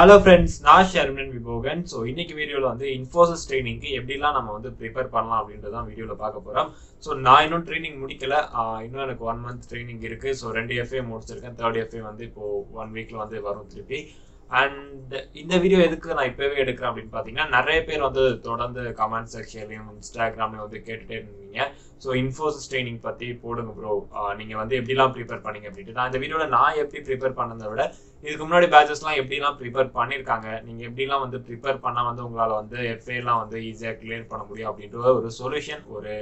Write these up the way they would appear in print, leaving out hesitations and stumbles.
Hello friends, நான் Sharmilan Vipokan. So இன்னைக்கு வீடியோல வந்து Infosys ட்ரெய்னிங்க்கு எப்படிலாம் நம்ம வந்து ப்ரிப்பேர் பண்ணலாம் அப்படின்றத வீடியோல பார்க்க போறோம். So நான் இன்னும் ட்ரெய்னிங் முடிக்கல. இன்னும் எனக்கு 1 month ட்ரெய்னிங் இருக்கு. So 2 FA முடிச்சிருக்கேன். 3rd FA வந்து இப்போ 1 வீக்ல வந்து வரும் திருப்பி. And இந்த வீடியோ எதுக்கு நான் இப்பவே எடுக்கிறேன் அப்படின்னு பாத்தீங்கன்னா நிறைய பேர் வந்து தொடர்ந்து கமெண்ட் செக்ஷன்லயும் இன்ஸ்டாகிராம்லயும் வந்து கேட்டுட்டே இருந்தீங்க. ஸோ Infosys ட்ரெய்னிங் பத்தி போடுங்க ப்ரோ, நீங்க வந்து எப்படிலாம் ப்ரிப்பேர் பண்ணீங்க அப்படின்ட்டு. நான் இந்த வீடியோல நான் எப்படி ப்ரிப்பேர் பண்ணதை விட இதுக்கு முன்னாடி பேட்சஸ்லாம் எப்படிலாம் ப்ரிப்பேர் பண்ணியிருக்காங்க, நீங்க எப்படிலாம் வந்து ப்ரிப்பேர் பண்ணா வந்து உங்களால வந்து எஃப்ஏலாம் வந்து ஈஸியா கிளியர் பண்ண முடியும் அப்படின்ற ஒரு சொல்யூஷன், ஒரு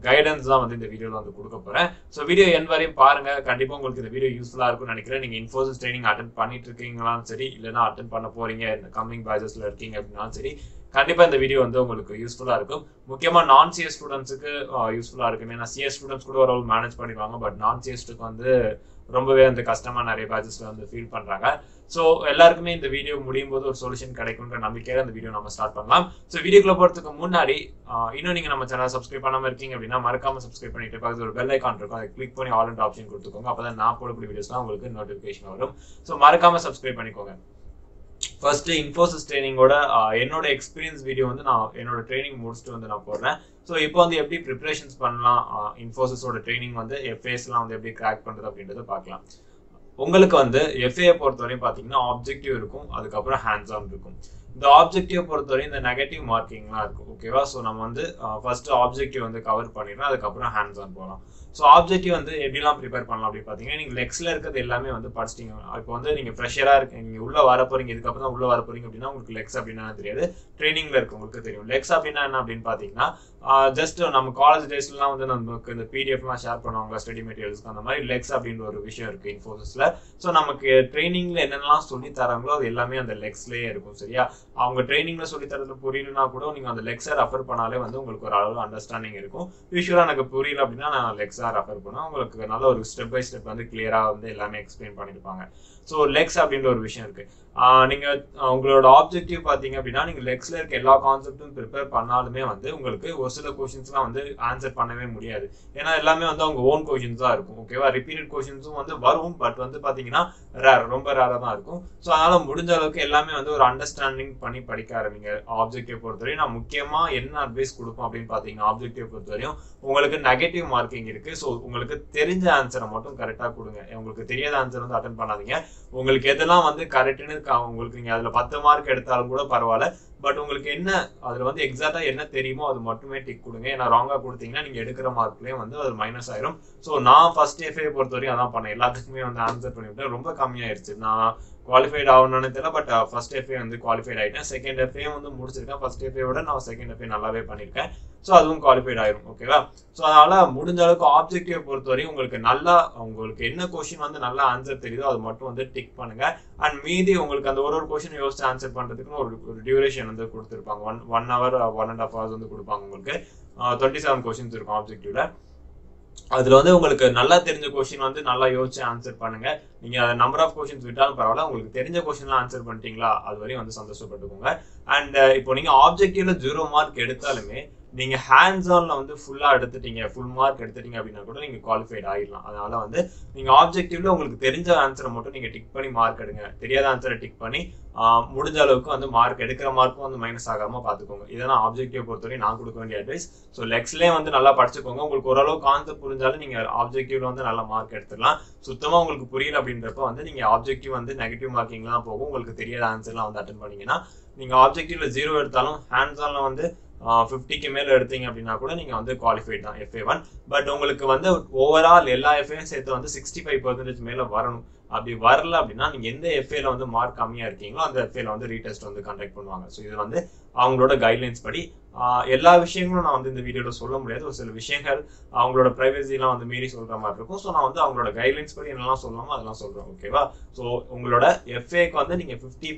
கைடன்ஸ் தான் வந்து இந்த வீடியோல வந்து கொடுக்க போறேன். ஸோ வீடியோ என் வரையும் பாருங்க. கண்டிப்பா உங்களுக்கு இந்த வீடியோ யூஸ்ஃபுல்லா இருக்கும்னு நினைக்கிறேன். நீங்க Infosys ட்ரெய்னிங் அட்டென்ட் பண்ணிட்டு இருக்கீங்களாலும் சரி, இல்லைன்னா அட்டென்ட் பண்ண போறீங்க, இந்த கம்மிங் பேட்சஸ்ல இருக்கீங்க அப்படின்னாலும் சரி, கண்டிப்பா இந்த வீடியோ வந்து உங்களுக்கு யூஸ்ஃபுல்லா இருக்கும். முக்கியமா நான் சிஎஸ் ஸ்டூடெண்ட்ஸுக்கு யூஸ்ஃபுல்லா இருக்கும். ஏன்னா சிஎஸ் ஸ்டூடெண்ட்ஸ் கூட ஒரு மேனேஜ் பண்ணிடுவாங்க, பட் நான் சிஎஸ்க்கு வந்து ரொம்பவே வந்து கஷ்டமா நிறைய பேட்சஸ்ல வந்து ஃபீல் பண்றாங்க. ஸோ எல்லாருக்குமே இந்த வீடியோ முடியும் போது ஒரு சொல்யூஷன் கிடைக்கும்ன்ற நம்பிக்கையில இந்த வீடியோ நம்ம ஸ்டார்ட் பண்ணலாம். ஸோ வீடியோக்குள்ள போறதுக்கு முன்னாடி இன்னும் நீங்க நம்ம சேனல் சப்ஸ்கிரைப் பண்ணாம இருக்கீங்க அப்படின்னா மறக்காம சப்ஸ்கிரைப் பண்ணிட்டு பக்கத்துல ஒரு பெல் ஐகான் இருக்கும், அதை கிளிக் பண்ணி ஆல் அண்ட் ஆப்ஷன் கொடுத்துக்கோங்க. அப்பதான் நான் போடக்கூடிய வீடியோஸ்லாம் உங்களுக்கு நோட்டிபிகேஷன் வரும். ஸோ மறக்காம சப்ஸ்கிரைப் பண்ணிக்கோங்க. ஃபர்ஸ்ட் Infosys ட்ரெய்னிங்கோட என்னோட எக்ஸ்பீரியன்ஸ் வீடியோ வந்து நான் என்னோட ட்ரெய்னிங் முடிச்சுட்டு வந்து நான் போடுறேன். ஸோ இப்போ வந்து எப்படி ப்ரிப்பரேஷன்ஸ் பண்ணலாம், Infosysஓட ட்ரெய்னிங் வந்து எஃப்ஏஸ்லாம் வந்து எப்படி கிராக் பண்றது அப்படின்றத பார்க்கலாம். உங்களுக்கு வந்து எஃப்ஏ பொறுத்தவரையும் பார்த்தீங்கன்னா ஆப்ஜெக்டிவ் இருக்கும், அதுக்கப்புறம் ஹேண்ட்ஸ் ஆன் இருக்கும். இந்த ஆப்ஜெக்டிவ் பொறுத்தவரையும் இந்த நெகட்டிவ் மார்க்கிங்லாம் இருக்கும். ஓகேவா? ஸோ நம்ம வந்து ஃபர்ஸ்ட் ஆப்ஜெக்டிவ் வந்து கவர் பண்ணிடுறோம், அதுக்கப்புறம் ஹேண்ட்ஸ் ஆன் போகலாம். ஸோ ஆப்ஜெக்டிவ் வந்து எப்படிலாம் ப்ரிப்பேர் பண்ணலாம் அப்படின்னு பார்த்தீங்கன்னா, நீங்கள் லெக்ஸில் இருக்கிறது எல்லாமே வந்து படிச்சிட்டீங்க. இப்போ வந்து நீங்கள் ஃப்ரெஷராக இருக்கீங்க, நீங்கள் உள்ள வர போறீங்க, இதுக்கப்புறம் தான் உள்ள வர போறீங்க அப்படின்னா உங்களுக்கு லெக்ஸ் அப்படின்னா தெரியாது, ட்ரைனிங்ல இருக்கவங்களுக்கு தெரியும். லெக்ஸ் அப்படின்னா என்ன அப்படின்னு பார்த்தீங்கன்னா, ஜஸ்ட் நம்ம காலேஜ் டேஸ்லாம் வந்து நமக்கு இந்த பிடிஎஃப்லாம் ஷேர் பண்ணுவாங்க ஸ்டடி மெட்டீரியல்ஸ்க்கு, அந்த மாதிரி லெக்ஸ் அப்படின்ற ஒரு விஷயம் இருக்கு Infosysல. ஸோ நமக்கு ட்ரைனிங்ல என்னென்னலாம் சொல்லி தராங்களோ அது எல்லாமே அந்த லெக்ஸ்லேயே இருக்கும். சரியா? அவங்க ட்ரைனிங்ல சொல்லி தரது புரியலனா கூட நீங்க அந்த லெக்ஸை ரெஃபர் பண்ணாலே வந்து உங்களுக்கு ஒரு அளவு அண்டர்ஸ்டாண்டிங் இருக்கும். யூஸ்வலா எனக்கு புரியல அப்படின்னா நான் லெக்ஸா ரெஃபர் பண்ணா உங்களுக்கு நல்ல ஒரு ஸ்டெப் பை ஸ்டெப் வந்து கிளியரா வந்து எல்லாமே எக்ஸ்பிளைன் பண்ணிருப்பாங்க. ஸோ லெக்ஸ் அப்படின்ற ஒரு விஷயம் இருக்கு. நீங்க உங்களோட ஆப்ஜெக்டிவ் பாத்தீங்க அப்படின்னா, நீங்க லெக்ஸ்ல இருக்க எல்லா கான்செப்டும் ப்ரிப்பேர் பண்ணாலுமே வந்து உங்களுக்கு ஒரு சில கொஸ்டின்ஸ்லாம் வந்து ஆன்சர் பண்ணவே முடியாது. ஏன்னா எல்லாமே வந்து அவங்க ஓன் கொஸ்டின்ஸ் தான் இருக்கும். ஓகேவா? ரிப்பீட்டட் கொஸ்டின்ஸும் வந்து வரும், பட் வந்து பாத்தீங்கன்னா ரொம்ப ரேரா தான் இருக்கும். ஸோ அதனால முடிஞ்ச அளவுக்கு எல்லாமே வந்து ஒரு அண்டர்ஸ்டாண்டிங் பண்ணி படிக்க ஆரம்பிங்க. ஆப்ஜெக்டிவ் பொறுத்தவரையும் நான் முக்கியமா என்ன அட்வைஸ் கொடுப்போம் அப்படின்னு பாத்தீங்கன்னா, ஆப்ஜெக்டிவ் பொறுத்தவரையும் உங்களுக்கு நெகட்டிவ் மார்க்கிங் இருக்கு. ஸோ உங்களுக்கு தெரிஞ்ச ஆன்சரை மட்டும் கரெக்டா கொடுங்க. உங்களுக்கு தெரியாத ஆன்சர் வந்து அட்டன் பண்ணாதீங்க. உங்களுக்கு எதெல்லாம் வந்து கரெக்ட்னு உங்களுக்கு நீங்க அதுல 10 மார்க் எடுத்தாலும் கூட பரவாயில்ல, பட் உங்களுக்கு என்ன அதுல வந்து எக்ஸாக்டா என்ன தெரியுமோ அது மட்டுமே டிக் கொடுங்க. ஏன்னா ராங்கா கொடுத்தீங்கன்னா நீங்க எடுக்கிற மார்க்லயும் வந்து அது மைனஸ் ஆயிரும். ஸோ நான் ஃபர்ஸ்ட் எஃப்ஏ பொறுத்தவரையும் அதான் பண்ணேன். எல்லாத்துக்குமே வந்து ஆன்சர் பண்ணிவிட்டேன். ரொம்ப கம்மியாயிருச்சு. நான் குவாலிஃபைட் ஆகணும்னு தெரியல, பட் ஃபர்ஸ்ட் எஃப்ஏ வந்து குவாலிஃபைட் ஆயிட்டேன். செகண்ட் எஃப்ஏ வந்து முடிச்சிருக்கேன். ஃபர்ஸ்ட் எஃப்ஏ விட நான் செகண்ட் எஃப்ஏ நல்லாவே பண்ணியிருக்கேன். ஸோ அதுவும் குவாலிஃபைட் ஆயிரும். ஓகேவா? ஸோ அதனால முடிஞ்ச அளவுக்கு ஆப்ஜெக்டிவ் பொறுத்தவரையும் உங்களுக்கு நல்லா உங்களுக்கு என்ன கொஸ்டின் வந்து நல்லா ஆன்சர் தெரியுதோ அது மட்டும் வந்து டிக் பண்ணுங்க. அண்ட் மீதி உங்களுக்கு அந்த ஒரு கொஸ்டின் யோசிச்சு ஆன்சர் பண்றதுக்கு ஒரு டியூரேஷன் வந்து கொடுத்துருப்பாங்க. 1 hour 1.5 hours வந்து கொடுப்பாங்க. உங்களுக்கு 27 கொஸ்டின்ஸ் இருக்கும் ஆப்ஜெக்டிவ்ல. அதுல வந்து உங்களுக்கு நல்லா தெரிஞ்ச கொஸ்டின் வந்து நல்லா யோசிச்சு ஆன்சர் பண்ணுங்க. நீங்க நம்பர் ஆஃப் கொஸ்டின்ஸ் விட்டாலும் பரவாயில்ல, உங்களுக்கு தெரிஞ்ச கொஸ்டின்லாம் ஆன்சர் பண்ணிட்டீங்களா அது வரையும் வந்து சந்தோஷப்பட்டுக்கோங்க. அண்ட் இப்போ நீங்க ஆப்ஜெக்டிவ்ல 0 மார்க் எடுத்தாலுமே நீங்க ஹேண்ட்ஸ் ஆன்ல வந்து ஃபுல்லா எடுத்துட்டீங்க, ஃபுல் மார்க் எடுத்துட்டீங்க அப்படின்னா கூட நீங்க குவாலிஃபைட் ஆயிடலாம். அதனால வந்து நீங்க ஆப்ஜெக்டிவ்ல உங்களுக்கு தெரிஞ்ச ஆன்சரை மட்டும் நீங்க டிக் பண்ணி மார்க் எடுங்க. தெரியாத ஆன்சரை டிக் பண்ணி முடிஞ்ச அளவுக்கு வந்து மார்க் எடுக்கிற மார்க்கும் வந்து மைனஸ் ஆகாம பாத்துக்கோங்க. இதெல்லாம் ஆப்ஜெக்டிவ் பொறுத்தவரையும் நான் கொடுக்க வேண்டிய அட்வைஸ். ஸோ லெக்ஸ்லேயே வந்து நல்லா படிச்சுக்கோங்க. உங்களுக்கு ஓரளவு கான்செப்ட் புரிஞ்சாலும் நீங்க ஆப்ஜெக்டிவ்ல வந்து நல்ல மார்க் எடுத்துடலாம். சுத்தமா உங்களுக்கு புரியல அப்படின்றப்ப வந்து நீங்க ஆப்ஜெக்டிவ் வந்து நெகட்டிவ் மார்க்கிங்லாம் போகும். உங்களுக்கு தெரியாத ஆன்சர்லாம் வந்து அட்டன் பண்ணீங்கன்னா நீங்க ஆப்ஜெக்டிவ்ல 0 எடுத்தாலும் ஹேண்ட்ஸ் ஆன்ல வந்து 50க்கு மேல எடுத்தீங்க அப்படின்னா கூட நீங்க வந்து குவாலிஃபைட் தான் FA1. பட் உங்களுக்கு வந்து ஓவரால் எல்லா எஃப்ஏயும் சேர்த்து வந்து 65% மேல வரணும். அப்படி வரல அப்படின்னா நீங்க எந்த எஃப்ஏல வந்து மார்க் கம்மியா இருக்கீங்களோ அந்த எஃப்ஏல வந்து ரீடெஸ்ட் வந்து கண்டக்ட் பண்ணுவாங்க. ஸோ இது வந்து அவங்களோட கைட்லைன்ஸ் படி. எல்லா விஷயங்களும் நான் வந்து இந்த வீடியோல சொல்ல முடியாது. ஒரு சில விஷயங்கள் அவங்களோட பிரைவசிலாம் வந்து மீறி சொல்ற மாதிரி இருக்கும். ஸோ நான் வந்து அவங்களோட கைட்லைன்ஸ் படி என்னெல்லாம் சொல்லணுமோ அதெல்லாம் சொல்றேன். ஓகேவா? ஸோ உங்களோட எஃப்ஏக்கு வந்து நீங்க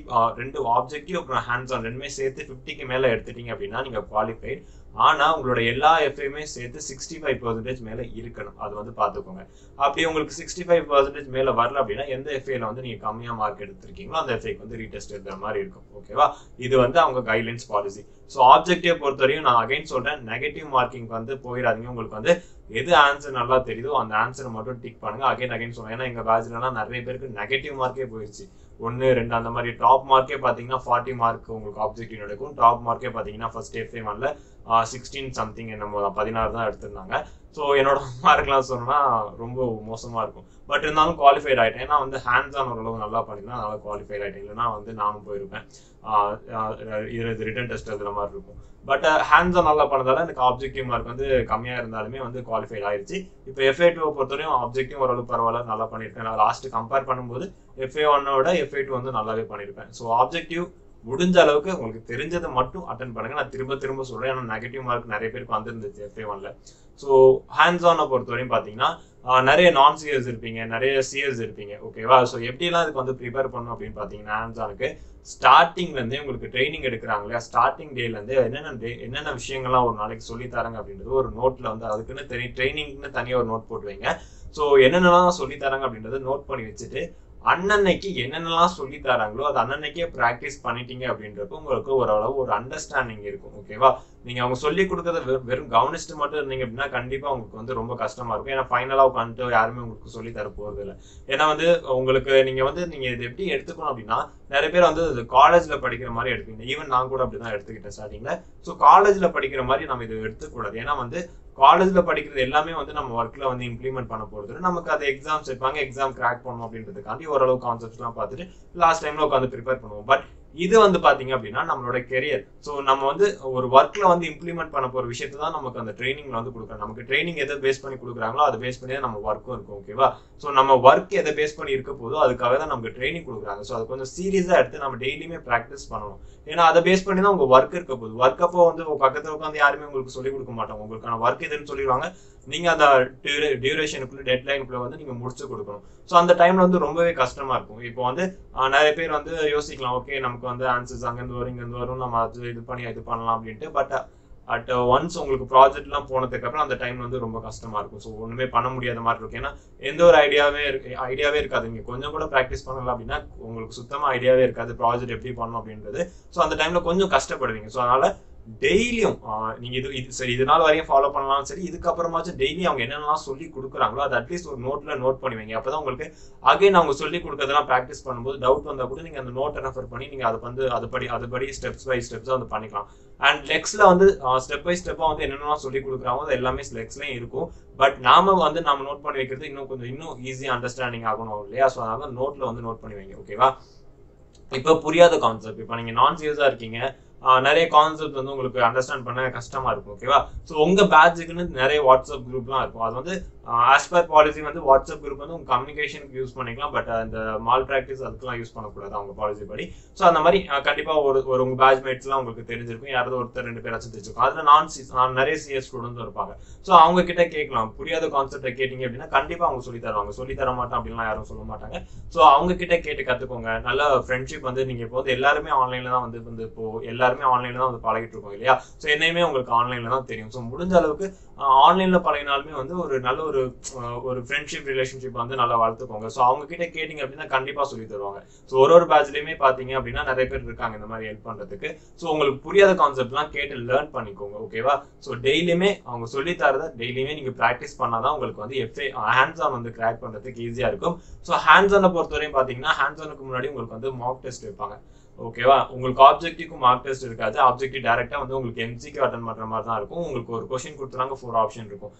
2 ஆப்ஜெக்டிவ் அப்புறம் ஹேண்ட்ஸ் ஆன் ரெண்டுமே சேர்த்து 50க்கு மேல எடுத்துட்டீங்க அப்படின்னா நீங்க குவாலிஃபைட். ஆனா உங்களோட எல்லா எஃப்ஏயுமே சேர்த்து 65% மேல இருக்கணும். அது வந்து பாத்துக்கோங்க. அப்படி உங்களுக்கு 65% மேல வரல அப்படின்னா எந்த எஃப்ஏல வந்து நீங்க கம்மியா மார்க் எடுத்திருக்கீங்களோ அந்த எஃப்ஏக்கு வந்து ரீடெஸ்ட் எடுக்கிற மாதிரி இருக்கும். ஓகேவா? இது வந்து அவங்க கைட்லைன்ஸ் பாலிசி. ஸோ ஆப்ஜெக்டிவ் பொறுத்தவரையும் நான் அகைன் சொல்றேன், நெகட்டிவ் மார்க்கிங் வந்து போயிடாதீங்க. உங்களுக்கு வந்து எது ஆன்சர் நல்லா தெரியுதோ அந்த ஆன்சரை மட்டும் டிக் பண்ணுங்க. அகைன் சொல்றேன். ஏன்னா எங்க பேட்ச்லாம் நிறைய பேருக்கு நெகட்டிவ் மார்க்கே போயிடுச்சு. 1 2 அந்த மாதிரி டாப் மார்க்கே பார்த்தீங்கன்னா 40 மார்க் உங்களுக்கு ஆப்ஜெக்டிவ் நடக்கும். டாப் மார்க்கே பார்த்தீங்கன்னா ஃபர்ஸ்ட் FA1ல 16 சம்திங் என்னமோ 16 தான் எடுத்திருந்தாங்க. ஸோ என்னோட மார்க்லாம் சொன்னா ரொம்ப மோசமாக இருக்கும். பட் இருந்தாலும் குவாலிஃபைட் ஆகிட்டேன். ஏன்னா வந்து ஹேண்ட்ஸ் ஆன் ஓரளவு நல்லா பண்ணிருந்தேன், அதனால குவாலிஃபைட் ஆகிட்டேன். இல்லைன்னா வந்து நானும் போயிருப்பேன், இது ரிட்டன் டெஸ்ட் எழுதுற மாதிரி இருக்கும். பட் ஹேண்ட்ஸ் ஆன் நல்லா பண்ணதால எனக்கு ஆப்ஜெக்டிவ் மார்க் வந்து கம்மியாக இருந்தாலுமே வந்து குவாலிஃபைட் ஆயிடுச்சு. இப்போ FA2 பொறுத்தவரையும் ஆப்ஜெக்டிவ் ஓரளவு பரவாயில்ல, நல்லா பண்ணியிருக்கேன். நான் லாஸ்ட் கம்பேர் பண்ணும்போது FA1ஓட FA2 வந்து நல்லாவே பண்ணியிருப்பேன். ஸோ ஆப்ஜெக்டிவ் முடிஞ்ச அளவுக்கு உங்களுக்கு தெரிஞ்சதை மட்டும் அட்டன் பண்ணுங்க. நான் திரும்ப சொல்றேன், ஏன்னா நெகட்டிவ் மார்க் நிறைய பேருக்கு வந்துருந்துச்சு FA1ல. ஸோ ஹேண்ட்ஸ் ஆனை பொறுத்தவரையும் பார்த்தீங்கன்னா நிறைய நான் சிஎஸ் இருப்பீங்க, நிறைய சிஎஸ் இருப்பீங்க. ஓகேவா? ஸோ எப்படிலாம் இதுக்கு வந்து ப்ரிப்பேர் பண்ணணும் அப்படின்னு பார்த்தீங்கன்னா, ஹேண்ட்ஸ் ஆனுக்கு ஸ்டார்டிங்லேருந்தே உங்களுக்கு ட்ரைனிங் எடுக்கிறாங்க இல்லையா, ஸ்டார்டிங் டேலேருந்து என்னென்ன விஷயங்கள்லாம் ஒரு நாளைக்கு சொல்லி தராங்க அப்படின்றது ஒரு நோட்டில் வந்து அதுக்குன்னு ட்ரைனிங்னு தனியாக ஒரு நோட் போட்டு வைங்க. ஸோ என்னென்னலாம் சொல்லி தராங்க அப்படின்றத நோட் பண்ணி வச்சுட்டு அன்னன்னைக்கு என்னென்னலாம் சொல்லி தராங்களோ அது அன்னன்னைக்கே ப்ராக்டிஸ் பண்ணிட்டீங்க அப்படின்றப்ப உங்களுக்கு ஓரளவு ஒரு அண்டர்ஸ்டாண்டிங் இருக்கும். ஓகேவா? நீங்க அவங்க சொல்லி கொடுக்கறத வெறும் கவனிச்சுட்டு மட்டும் இருந்தீங்க அப்படின்னா கண்டிப்பா உங்களுக்கு வந்து ரொம்ப கஷ்டமா இருக்கும். ஏன்னா ஃபைனலா உட்காந்துட்டு யாருமே உங்களுக்கு சொல்லி தர போறது இல்லை. ஏன்னா வந்து உங்களுக்கு நீங்க இது எப்படி எடுத்துக்கணும் அப்படின்னா, நிறைய பேர் வந்து காலேஜ்ல படிக்கிற மாதிரி எடுப்பீங்க. ஈவன் நான் கூட அப்படிதான் எடுத்துக்கிட்டேன் ஸ்டார்டிங்ல. ஸோ காலேஜ்ல படிக்கிற மாதிரி நம்ம இது எடுத்துக்கூடாது. ஏன்னா வந்து காலேஜ்ல படிக்கிறது எல்லாமே வந்து நம்ம ஒர்க்ல வந்து இம்ப்ளிமெண்ட் பண்ண போறது. நமக்கு அது எக்ஸாம்ஸ் வைப்பாங்க, எக்ஸாம் கிராக் பண்ணணும் அப்படின்றதுக்காண்டி ஓரளவு கான்செப்ட்ஸ் எல்லாம் பார்த்துட்டு லாஸ்ட் டைம்ல உட்காந்து ப்ரிப்பேர் பண்ணுவோம். பட் இது வந்து பாத்தீங்க அப்படின்னா நம்மளோட கெரியர். ஸோ நம்ம வந்து ஒரு ஒர்க்ல வந்து இம்ப்ளிமெண்ட் பண்ண போற விஷயத்தை தான் நமக்கு அந்த ட்ரைனிங்ல வந்து கொடுக்குறோம். நமக்கு ட்ரைனிங் எதை பேஸ் பண்ணி கொடுக்குறாங்களோ அதை பேஸ் பண்ணி தான் நம்ம ஒர்க்கும் இருக்கும். ஓகேவா? ஸோ நம்ம ஒர்க் எதை பேஸ் பண்ணி இருக்க போதோ அதுக்காக தான் நமக்கு ட்ரைனிங் கொடுக்குறாங்க. ஸோ அது கொஞ்சம் சீரியஸா எடுத்து நம்ம டெய்லியுமே ப்ராக்டிஸ் பண்ணணும். ஏன்னா அதை பேஸ் பண்ணி தான் உங்க ஒர்க் இருக்க போகுது. ஒர்க் அப்போ வந்து பக்கத்துல உட்காந்து யாருமே உங்களுக்கு சொல்லிக் கொடுக்க மாட்டாங்க. உங்களுக்கான ஒர்க் எதுன்னு சொல்லிடுவாங்க. நீங்க அந்த டியூரேஷனுக்குள்ள டெட்லைனுக்குள்ள வந்து நீங்க முடிச்சு கொடுக்கணும். ஸோ அந்த டைம்ல வந்து ரொம்பவே கஷ்டமா இருக்கும். இப்போ வந்து நிறைய பேர் வந்து யோசிக்கலாம், ஓகே நமக்கு வந்து ஆன்சர்ஸ் அங்கேருந்து வரும் இங்கேருந்து வரும், நம்ம அது இது பண்ணலாம் அப்படின்ட்டு. பட் அட் ஒன்ஸ் உங்களுக்கு ப்ராஜெக்ட் எல்லாம் போனதுக்கு அப்புறம் அந்த டைம் வந்து ரொம்ப கஷ்டமா இருக்கும். ஸோ ஒண்ணுமே பண்ண முடியாத மாதிரி இருக்கும். ஏன்னா எந்த ஒரு ஐடியாவே இருக்காது. நீங்க கொஞ்சம் கூட ப்ராக்டிஸ் பண்ணலாம் அப்படின்னா உங்களுக்கு சுத்தமா ஐடியாவே இருக்காது ப்ராஜெக்ட் எப்படி பண்ணணும் அப்படின்றது. ஸோ அந்த டைம்ல கொஞ்சம் கஷ்டப்படுவீங்க. ஸோ அதனால டெய்லியும் நீங்க இது சரி இது நாள் வரையும் ஃபாலோ பண்ணலாம், சரி இதுக்கப்புறமாச்சும் டெய்லி அவங்க என்னென்னலாம் சொல்லி கொடுக்குறாங்களோ அது அட்லீஸ்ட் ஒரு நோட்ல நோட் பண்ணி வைங்க. அப்பதான் உங்களுக்கு அகைன் அவங்க சொல்லி கொடுக்கறதெல்லாம் ப்ராக்டிஸ் பண்ணும்போது டவுட் வந்தா கூட நீங்க அந்த நோட்டை ரெஃபர் பண்ணி நீங்க அதை வந்து அதுபடி ஸ்டெப்ஸ் பை ஸ்டெப்ஸா வந்து பண்ணிக்கலாம். அண்ட் லெக்ஸ்ல வந்து ஸ்டெப் பை ஸ்டெப்பா வந்து என்னென்னலாம் சொல்லி கொடுக்குறாங்களோ அது எல்லாமே லெக்ஸ்லயும் இருக்கும். பட் நாம நோட் பண்ணி வைக்கிறது இன்னும் ஈஸியா அண்டர்ஸ்டாண்டிங் ஆகணும் இல்லையா? ஸோ அதனால நோட்ல வந்து நோட் பண்ணி வைங்க. ஓகேவா? இப்போ புரியாத கான்செப்ட், இப்போ நீங்க நான் சீரியஸா இருக்கீங்க, நிறைய கான்செப்ட் வந்து உங்களுக்கு அண்டர்ஸ்டாண்ட் பண்ண கஷ்டமா இருக்கும். ஓகேவா? ஸோ உங்க பேட்சுக்குன்னு நிறைய வாட்ஸ்அப் குரூப்லாம் இருக்கும். அது வந்து ஆஸ் பர் பாலிசி வந்து வாட்ஸ்அப் குரூப் வந்து உங்க கம்யூனிகேஷனுக்கு யூஸ் பண்ணிக்கலாம். பட் அந்த மால் ப்ராக்டிஸ் அதுக்கெல்லாம் யூஸ் பண்ணக்கூடாது அவங்க பாலிசி படி. ஸோ அந்த மாதிரி கண்டிப்பா ஒரு உங்க பேட்ச்மேட்ஸ்லாம் உங்களுக்கு தெரிஞ்சிருக்கும், யாராவது ஒருத்தர் 2 பேராச்சும் தெரிஞ்சிருக்கும். அதுல நிறைய சிஎஸ் ஸ்டூடெண்ட்ஸ் இருப்பாங்க. ஸோ அவங்க கிட்ட கேட்கலாம். புரியாத கான்செப்டை கேட்டீங்க அப்படின்னா கண்டிப்பா அவங்க சொல்லி தருவாங்க. சொல்லி தர மாட்டேன் அப்படின்லாம் யாரும் சொல்ல மாட்டாங்க. ஸோ அவங்க கிட்ட கேட்டு கத்துக்கோங்க. நல்ல ஃப்ரெண்ட்ஷிப் வந்து நீங்க இப்போ வந்து எல்லாருமே ஆன்லைன்ல தான் வந்து இப்போ எல்லாருமே ஆன்லைன்ல தான் வந்து பழகிட்டு இருக்கோம் இல்லையா? ஸோ என்னையுமே உங்களுக்கு ஆன்லைன்ல தான் தெரியும். ஸோ முடிஞ்ச அளவுக்கு ஆன்லைன்ல பழகினாலுமே வந்து ஒரு நல்ல ஒரு ஃப்ரெண்ட்ஷிப் ரிலேஷன்ஷிப் வந்து நல்லா வளர்த்துக்கோங்க. ஸோ அவங்க கிட்ட கேட்டீங்க அப்படின்னா கண்டிப்பா சொல்லி தருவாங்க. ஸோ ஒரு பேட்ச்லயுமே பாத்தீங்க அப்படின்னா நிறைய பேர் இருக்காங்க இந்த மாதிரி ஹெல்ப் பண்றதுக்கு. ஸோ உங்களுக்கு புரியாத கான்செப்ட்லாம் கேட்டு லேர்ன் பண்ணிக்கோங்க. ஓகேவா? ஸோ டெய்லியுமே அவங்க சொல்லி தரத டெய்லியுமே நீங்க ப்ராக்டிஸ் பண்ணாதான் உங்களுக்கு வந்து ஹேண்ட்ஸ் ஆன் வந்து கிராக் பண்றதுக்கு ஈஸியா இருக்கும். ஸோ ஹேண்ட்ஸ் ஆனை பொறுத்தவரையும் பாத்தீங்கன்னா ஹேண்ட்ஸ் ஆனுக்கு முன்னாடி உங்களுக்கு வந்து மார்க் டெஸ்ட் வைப்பாங்க. ஓகேவா? உங்களுக்கு ஆப்ஜெக்டிவ்க்கு மார்க் டெஸ்ட் இருக்காது. ஆப்ஜெக்டிவ் டைரக்டா வந்து உங்களுக்கு எம்சிக்கு அட்டன் பண்ற மாதிரி தான் இருக்கும். உங்களுக்கு ஒரு கொஸ்டின் கொடுத்துறாங்க, 4 ஆப்ஷன் இருக்கும்.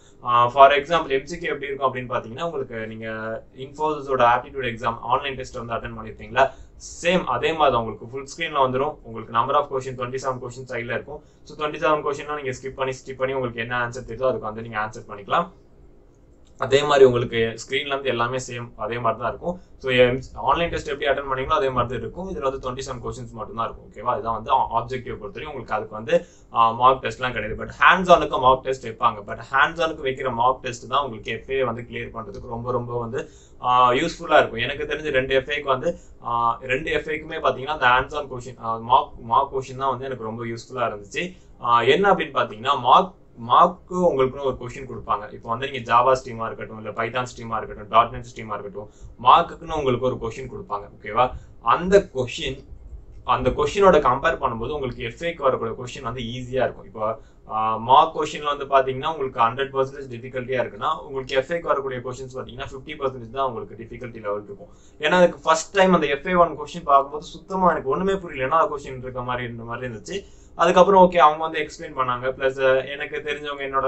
ஃபார் எக்ஸாம்பிள் எம்சிக்கு எப்படி இருக்கும் அப்படின்னு பாத்தீங்கன்னா, உங்களுக்கு நீங்க இன்ஃபோசிஸோட ஆப்டிடியூட் எக்ஸாம் ஆன்லைன் டெஸ்ட் வந்து அட்டன் பண்ணிருப்பீங்களா, சேம் அதே மாதிரி உங்களுக்கு ஃபுல் ஸ்கிரீன்ல வந்துடும். உங்களுக்கு நம்பர் ஆஃப் கொஸ்டின் 27 கொஸ்டின் சைட்ல இருக்கும். ஸோ 27 கொஸ்டின்லாம் நீங்க ஸ்கிப் பண்ணி உங்களுக்கு என்ன ஆன்சர் தெரியுதோ அதுக்கு வந்து நீங்க ஆன்சர் பண்ணிக்கலாம். அதே மாதிரி உங்களுக்கு ஸ்கிரீன்ல இருந்து எல்லாமே சேம் அதே மாதிரி தான் இருக்கும். ஸோ ஆன்லைன் டெஸ்ட் எப்படி அட்டன் பண்ணீங்களோ அதே மாதிரி தான் இருக்கும். இதுல வந்து 27 கொஸ்டின்ஸ் மட்டும் தான் இருக்கும். ஓகேவா? இதுதான் வந்து ஆப்ஜெக்டிவ் பொறுத்தவரைக்கும் உங்களுக்கு அதுக்கு வந்து மார்க் டெஸ்ட்லாம் கிடையாது. பட் ஹேண்ட்ஸ் ஆனுக்கு மார்க் டெஸ்ட் வைப்பாங்க. பட் ஹேண்ட்ஸ் ஆனுக்கு வைக்கிற மார்க் டெஸ்ட் தான் உங்களுக்கு எஃப்ஏ வந்து கிளியர் பண்றதுக்கு ரொம்ப வந்து யூஸ்ஃபுல்லா இருக்கும். எனக்கு தெரிஞ்சு 2 எஃப்ஏக்கு வந்து 2 எஃப்ஏக்குமே பாத்தீங்கன்னா அந்த hands on question mark question தான் வந்து எனக்கு ரொம்ப யூஸ்ஃபுல்லா இருந்துச்சு. என்ன அப்படின்னு பாத்தீங்கன்னா மார்க்கு உங்களுக்கு ஒரு கொஸ்டின் கொடுப்பாங்க. இப்போ வந்து நீங்க ஜாவா ஸ்ட்ரீமா இருக்கட்டும், இல்ல பைத்தான் ஸ்ட்ரீமா இருக்கட்டும், .NET ஸ்ட்ரீமா இருக்கட்டும், மார்க்குன்னு உங்களுக்கு ஒரு கொஸ்டின் கொடுப்பாங்க. ஓகேவா? அந்த கொஸ்டினோட கம்பேர் பண்ணும்போது உங்களுக்கு எஃப்ஏக்கு வரக்கூடிய கொஸ்டின் வந்து ஈஸியா இருக்கும். இப்போ மார்க் கொஸ்டின்ல வந்து பாத்தீங்கன்னா உங்களுக்கு 100% டிஃபிகல்ட்டியா இருக்குன்னா உங்களுக்கு எஃப்ஏக்கு வரக்கூடிய கொஸ்டின்ஸ் பாத்தீங்கன்னா 50% தான் உங்களுக்கு டிஃபிகல்ட்டி லெவல் இருக்கும். ஏன்னா அதுக்கு ஃபர்ஸ்ட் டைம் அந்த FA1 கொஸ்டின் பார்க்கும்போது சுத்தமா எனக்கு ஒண்ணுமே புரியல, என்ன கொஸ்டின் இருக்க மாதிரி இந்த மாதிரி இருந்துச்சு. அதுக்கப்புறம் ஓகே அவங்க வந்து எக்ஸ்பிளைன் பண்ணாங்க. பிளஸ் எனக்கு தெரிஞ்சவங்க என்னோட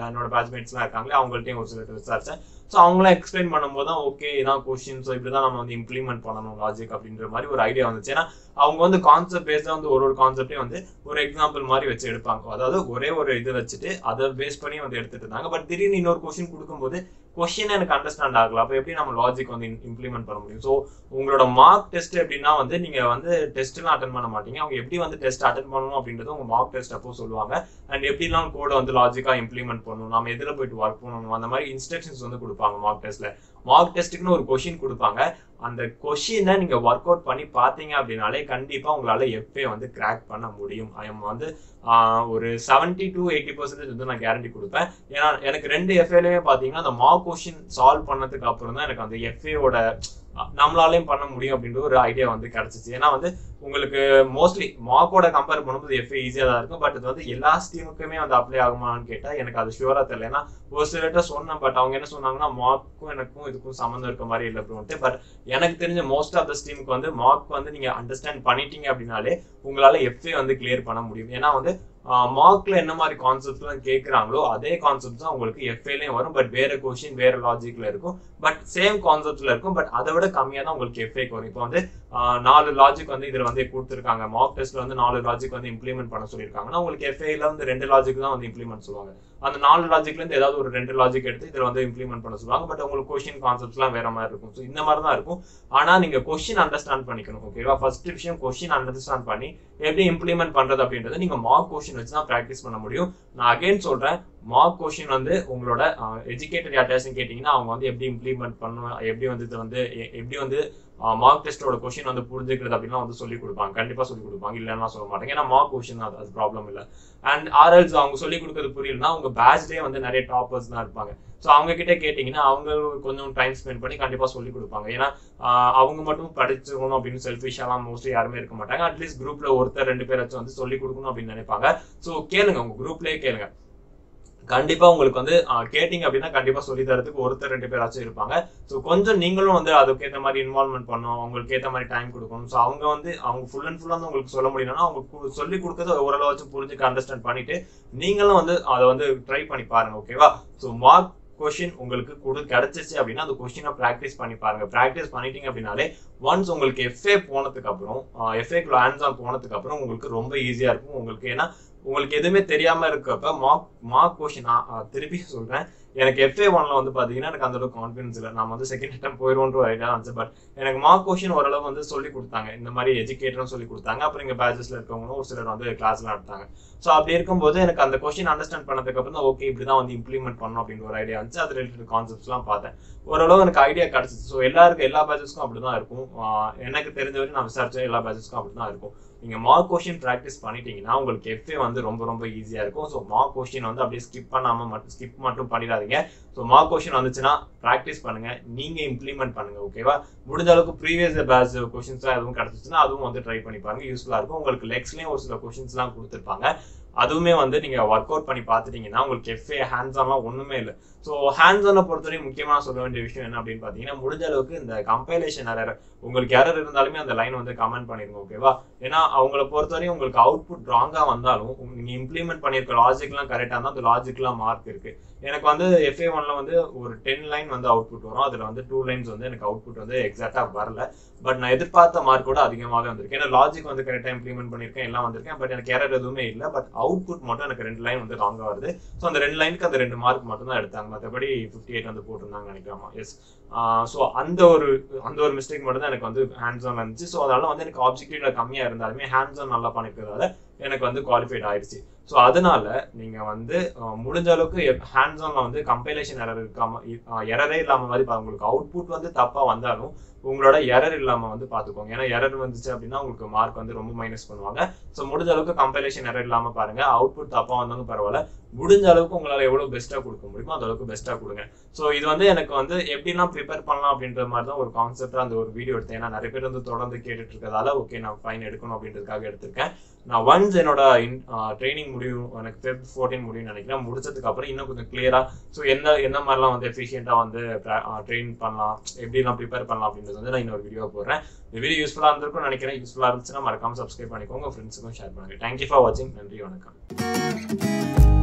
என்னோட பேட்ச்மேட்ஸ்லாம் இருக்காங்களே அவங்கள்ட்டையும் ஒரு சிலர் விசாரிச்சேன். ஸோ அவங்களாம் எக்ஸ்பிளைன் பண்ணும்போது தான் ஓகே இதான் கொஸ்டின், ஸோ இப்படிதான் நம்ம வந்து இம்ப்ளிமெண்ட் பண்ணணும் லாஜிக் அப்படின்ற மாதிரி ஒரு ஐடியா வந்துச்சு. ஏன்னா அவங்க வந்து கான்செப்ட் பேஸ்டாக வந்து ஒரு கான்செப்டையும் வந்து ஒரு எக்ஸாம்பிள் மாதிரி வச்சு எடுப்பாங்க. அதாவது ஒரே ஒரு இது வச்சுட்டு அதை பேஸ் பண்ணி வந்து எடுத்துட்டு இருந்தாங்க. பட் திடீர்னு இன்னொரு கொஸ்டின் கொடுக்கும்போது கொஸ்டின் எனக்கு அண்டர்ஸ்டாண்ட் ஆகல. அப்போ எப்படி நம்ம லாஜிக் வந்து இம்ப்ளிமெண்ட் பண்ண முடியும்? ஸோ உங்களோட மார்க் டெஸ்ட் எப்படின்னா வந்து நீங்க வந்து டெஸ்ட்லாம் அட்டன் பண்ண மாட்டீங்க. அவங்க எப்படி வந்து டெஸ்ட் அட்டன் பண்ணணும் அப்படின்றது உங்க மார்க் டெஸ்ட் அப்போ சொல்லுவாங்க. அண்ட் எப்படிலாம் கோடை வந்து லாஜிக்கா இம்ப்ளிமெண்ட் பண்ணணும், நம்ம எதில் போயிட்டு ஒர்க் பண்ணணும், அந்த மாதிரி இன்ஸ்ட்ரக்ஷன்ஸ் வந்து கொடுப்பாங்க மார்க் டெஸ்ட்ல. மார்க் டெஸ்ட்டுக்குன்னு ஒரு கொஸ்டின் கொடுப்பாங்க. அந்த கொஸ்டினை நீங்க ஒர்க் அவுட் பண்ணி பார்த்தீங்க அப்படின்னாலே கண்டிப்பா உங்களால FA வந்து கிராக் பண்ண முடியும். வந்து ஒரு 70 to 80% வந்து நான் கேரண்டி கொடுப்பேன். ஏன்னா எனக்கு 2 FAலயுமே பாத்தீங்கன்னா அந்த மார்க் கொஸ்டின் சால்வ் பண்ணதுக்கு அப்புறம் தான் எனக்கு அந்த FAவோட நம்மளாலையும் பண்ண முடியும் அப்படின்ற ஒரு ஐடியா வந்து கிடைச்சிச்சு. ஏன்னா வந்து உங்களுக்கு மோஸ்ட்லி மார்க்கோட கம்பேர் பண்ணும்போது FA ஈஸியா தான் இருக்கும். பட் இது வந்து எல்லா ஸ்ட்ரீமுக்குமே வந்து அப்ளை ஆகுமான்னு கேட்டா எனக்கு அது ஷுவரா தெரியல. ஏன்னா ஒரு சிலர்கிட்ட சொன்னேன், பட் அவங்க என்ன சொன்னாங்கன்னா மார்க்கும் எனக்கும் இதுக்கும் சம்மந்தம் இருக்க மாதிரி இல்லை அப்படின்ட்டு. பட் எனக்கு தெரிஞ்ச மோஸ்ட் ஆஃப் த ஸ்ட்ரீமுக்கு வந்து மார்க் வந்து நீங்க அண்டர்ஸ்டாண்ட் பண்ணிட்டீங்க அப்படின்னாலே உங்களால FA வந்து கிளியர் பண்ண முடியும். ஏன்னா வந்து மார்க்ல என்ன மாதிரி கான்செப்ட்லாம் கேட்கறாங்களோ அதே கான்செப்ட் தான் உங்களுக்கு FAலயும் வரும். பட் வேற கொஸ்டின் வேற லாஜிக்ல இருக்கும். பட் சேம் கான்செப்ட்ல இருக்கும். பட் அதை விட கம்மியா தான் உங்களுக்கு FAக்கு வரும். இப்போ வந்து 4 லாஜிக் வந்து இதுல வந்து கொடுத்துருக்காங்க. மார்க் டெஸ்ட்ல வந்து 4 லாஜிக் வந்து இம்ப்ளிமெண்ட் பண்ண சொல்லியிருக்காங்கன்னா உங்களுக்கு FAல வந்து 2 லாஜிக் தான் வந்து இம்ப்ளிமெண்ட் சொல்லுவாங்க. அந்த 4 லாஜிக்ல இருந்து ஏதாவது ஒரு 2 லாஜிக் எடுத்து இதுல வந்து இம்ப்ளிமெண்ட் பண்ண சொல்லுவாங்க. பட் உங்களுக்கு கொஸ்டின் கான்செப்ட்ஸ்லாம் வேற மாதிரி இருக்கும். ஸோ இந்த மாதிரி தான் இருக்கும். ஆனா நீங்க கொஸ்டின் அண்டர்ஸ்டாண்ட் பண்ணிக்கணும். ஓகேவா? ஃபர்ஸ்ட் விஷயம் கொஸ்டின் அண்டர்ஸ்டாண்ட் பண்ணி எப்படி இம்ப்ளிமெண்ட் பண்றது அப்படின்றது நீங்க மார்க் கொஸ்டின் வச்சு தான் ப்ராக்டிஸ் பண்ண முடியும். நான் அகைன் சொல்றேன், மார்க் கொஸ்டின் வந்து உங்களோட எஜுகேட்டட் யார்ட்டாச்சும் கேட்டீங்கன்னா அவங்க வந்து எப்படி இம்ப்ளிமெண்ட் பண்ணுவாங்க, எப்படி வந்து இது வந்து எப்படி வந்து மார்க் டெஸ்டோட கொஸ்டின் வந்து புரிஞ்சுக்கிறது அப்படின்னா வந்து சொல்லி கொடுப்பாங்க. கண்டிப்பா சொல்லி கொடுப்பாங்க, இல்லைன்னா சொல்ல மாட்டாங்க. ஏன்னா மார்க் கொஸ்டின் அது ப்ராப்ளம் இல்லை. அண்ட் ஆர்எல்ஸ் அவங்க சொல்லி கொடுக்கறது புரியலன்னா உங்க பேட்ச்லேயே வந்து நிறைய டாப்பர்ஸ் தான் இருப்பாங்க. ஸோ அவங்க கிட்ட கேட்டீங்கன்னா அவங்க கொஞ்சம் டைம் ஸ்பெண்ட் பண்ணி கண்டிப்பா சொல்லி கொடுப்பாங்க. ஏன்னா அவங்க மட்டும் படிச்சுக்கணும் அப்படின்னு செல்ஃபிஷாலாம் மோஸ்ட்லி யாருமே இருக்க மாட்டாங்க. அட்லீஸ்ட் குரூப்ல ஒருத்தர் 2 பேராச்சும் வந்து சொல்லி கொடுக்கணும் அப்படின்னு நினைப்பாங்க. ஸோ கேளுங்க, உங்க குரூப்லயே கேளுங்க. கண்டிப்பா உங்களுக்கு வந்து கேட்டிங்க அப்படின்னா கண்டிப்பா சொல்லி தரதுக்கு ஒருத்தர் 2 பேராச்சும் இருப்பாங்க. ஸோ கொஞ்சம் நீங்களும் வந்து அதுக்கு ஏற்ற மாதிரி இன்வால்வ்மெண்ட் பண்ணணும், அவங்களுக்கு ஏற்ற மாதிரி டைம் கொடுக்கணும். ஸோ அவங்க வந்து அவங்க ஃபுல் அண்ட் ஃபுல்லாக வந்து உங்களுக்கு சொல்ல முடியும்னா அவங்க சொல்லி கொடுக்கறது ஓரளவாச்சும் புரிஞ்சுக்க அண்டர்ஸ்டாண்ட் பண்ணிட்டு நீங்களும் வந்து அதை வந்து ட்ரை பண்ணி பாருங்க. ஓகேவா? ஸோ மார்க் கொஸ்டின் உங்களுக்கு கிடைச்சிச்சு அப்படின்னா அந்த கொஸ்டினை ப்ராக்டிஸ் பண்ணி பாருங்க. ப்ராக்டிஸ் பண்ணிட்டீங்க அப்படின்னாலே ஒன்ஸ் உங்களுக்கு FA போனதுக்கு அப்புறம் FAக்குள்ள ஹேண்ட்ஸ் ஆன் போனதுக்கு அப்புறம் உங்களுக்கு ரொம்ப ஈஸியா இருக்கும் உங்களுக்கு. ஏன்னா உங்களுக்கு எதுவுமே தெரியாம இருக்கப்ப மார்க் கொஸ்டின் திருப்பி சொல்றேன், எனக்கு FA1ல வந்து பாத்தீங்கன்னா எனக்கு அந்த அளவுக்கு கான்ஃபிடன்ஸ் இல்லை. நான் வந்து செகண்ட் அட்டெம்ப்ட் போயிடுவோன்ற ஐடியா இருந்துச்சு. பட் எனக்கு மார்க் கொஸ்டின் ஓரளவு வந்து சொல்லி கொடுத்தாங்க, இந்த மாதிரி எஜுகேட்டரும் சொல்லி கொடுத்தாங்க. அப்புறம் இங்க பேட்சஸ்ல இருக்கவங்களும் ஒரு சிலர் வந்து கிளாஸ்ல நடத்தாங்க. ஸோ அப்படி இருக்கும்போது எனக்கு அந்த கொஸ்டின் அண்டர்ஸ்டாண்ட் பண்ணதுக்கு அப்புறம் தான் ஓகே இப்படிதான் வந்து இம்ப்ளிமெண்ட் பண்ணணும் அப்படின்னு ஒரு ஐடியா இருந்துச்சு. அது ரிலேட்டட் கான்செப்ட்ஸ்லாம் பார்த்தேன், ஓரளவு எனக்கு ஐடியா கிடைச்சிச்சு. ஸோ எல்லா பேட்சஸ்க்கும் அப்படிதான் இருக்கும். எனக்கு தெரிஞ்ச வரைக்கும் நான் விசாரிச்ச எல்லா பேட்சஸ்க்கும் அப்படிதான் இருக்கும். நீங்க மார்க் கொஸ்டின் ப்ராக்டிஸ் பண்ணிட்டீங்கன்னா உங்களுக்கு FA வந்து ரொம்ப ரொம்ப ஈஸியா இருக்கும். ஸோ மார்க் கொஸ்டின் வந்து அப்படியே ஸ்கிப் மட்டும் பண்ணிடாதீங்க. ஸோ மார்க் கொஸ்டின் வந்துச்சுன்னா ப்ராக்டிஸ் பண்ணுங்க, நீங்க இம்ப்ளிமெண்ட் பண்ணுங்க. ஓகேவா? முடிஞ்ச அளவுக்கு ப்ரீவியஸ் பேட்ச் கொஸ்டின்ஸ் எதுவும் கிடைச்சிச்சுன்னா அதுவும் வந்து ட்ரை பண்ணி பாருங்க, யூஸ்ஃபுல்லா இருக்கும். உங்களுக்கு லெக்ஸ்லயும் ஒரு சில கொஸ்டின்ஸ்லாம் கொடுத்துருப்பாங்க, அதுவுமே வந்து நீங்க ஒர்க் அவுட் பண்ணி பார்த்துட்டீங்கன்னா உங்களுக்கு FA ஹேண்ட்ஸ் ஆன்லாம் ஒண்ணுமே இல்லை. ஸோ ஹேண்ட்ஸ் ஆனை பொறுத்தவரைக்கும் முக்கியமாக சொல்ல வேண்டிய விஷயம் என்ன அப்படின்னு பார்த்தீங்கன்னா, முடிஞ்ச அளவுக்கு இந்த கம்பைலேஷன் எரர், உங்களுக்கு எரர் இருந்தாலுமே அந்த லைன் வந்து கமெண்ட் பண்ணிருங்க. ஓகேவா? ஏன்னா அவங்கள பொறுத்தவரையும் உங்களுக்கு அவுட்புட் ராங்கா வந்தாலும் நீங்க இம்ப்ளிமெண்ட் பண்ணிருக்க லாஜிக்லாம் கரெக்டா இருந்தால் அந்த லாஜிக்லாம் மார்க் இருக்கு. எனக்கு வந்து FA1ல வந்து ஒரு 10 லைன் வந்து அவுட்புட் வரும். அதுல வந்து 2 லைன்ஸ் வந்து எனக்கு அவுட்புட் வந்து எக்ஸாக்டா வரல. பட் நான் எதிர்பார்த்த மார்க்கோட அதிகமாக வந்திருக்கு. ஏன்னா லாஜிக் வந்து கரெக்டா இம்ப்ளிமெண்ட் பண்ணிருக்கேன், எல்லாம் வந்திருக்கேன். பட் எனக்கு எரர் எதுவுமே இல்லை. பட் அவுட்புட் மட்டும் எனக்கு 2 லைன் வந்து ராங்கா வருது. ஸோ அந்த 2 லைனுக்கு அந்த 2 மார்க் மட்டும் தான் எடுத்தாங்க. மற்றபடி 58 வந்து போட்டிருந்தாங்க நினைக்கிறேன். எஸ். ஸோ அந்த ஒரு மிஸ்டேக் மட்டும் தான் எனக்கு வந்து ஹேண்ட்ஸ் ஆன் இருந்துச்சு. ஸோ அதனால வந்து எனக்கு ஆப்ஜெக்டிவ்ல கம்மியா இருந்தாலுமே ஹேண்ட்ஸ் ஆன் நல்லா பண்ணிருக்கிறதால எனக்கு வந்து குவாலிஃபைட் ஆயிடுச்சு. ஸோ அதனால நீங்க வந்து முடிஞ்ச அளவுக்கு ஹேண்ட்ஸ் ஆன்ல வந்து கம்பைலேஷன் எரர் இருக்காம எரரே இல்லாம மாதிரி உங்களுக்கு அவுட்புட் வந்து தப்பா வந்தாலும் உங்களோட எரர் இல்லாம வந்து பாத்துக்கோங்க. ஏன்னா எரர் வந்துச்சு அப்படின்னா உங்களுக்கு மார்க் வந்து ரொம்ப மைனஸ் பண்ணுவாங்க. ஸோ முடிஞ்ச அளவுக்கு கம்பைலேஷன் எரர் இல்லாம பாருங்க. அவுட்புட் தப்பா வந்தாலும் பரவாயில்ல, முடிஞ்ச அளவுக்கு உங்களால எவ்வளவு பெஸ்டா கொடுக்க முடியுமோ அந்த அளவுக்கு பெஸ்டா கொடுங்க. ஸோ இது வந்து எனக்கு வந்து எப்படிலாம் ப்ரிப்பேர் பண்ணலாம் அப்படின்ற மாதிரி தான் ஒரு கான்செப்டா அந்த ஒரு வீடியோ எடுத்தேன். ஏன்னா நிறைய பேர் வந்து தொடர்ந்து கேட்டுட்டு இருக்கிறதால ஓகே நான் ஃபைன் எடுக்கணும் அப்படின்றதுக்காக எடுத்திருக்கேன். நான் ஒன்ஸ் என்னோட ட்ரைனிங் முடியும், எனக்கு Feb 14 முடியும்னு நினைக்கிறேன். முடிச்சதுக்கு அப்புறம் இன்னும் கொஞ்சம் கிளியரா ஸோ என்ன மாதிரிலாம் வந்து எஃபிஷியண்டாக வந்து ட்ரெயின் பண்ணலாம், எப்படிலாம் ப்ரிப்பேர் பண்ணலாம் அப்படின்றது வந்து நான் இன்னொரு வீடியோ போடுறேன். இந்த வீடியோ யூஸ்ஃபுல்லாக இருந்திருக்கும்னு நினைக்கிறேன். யூஸ்ஃபுல்லாக இருந்துச்சுன்னா மறக்காம சப்ஸ்கிரைப் பண்ணிக்கோங்க, ஃப்ரெண்ட்ஸுக்கும் ஷேர் பண்ணுங்க. தேங்க்யூ ஃபார் வாட்சிங். நன்றி, வணக்கம்.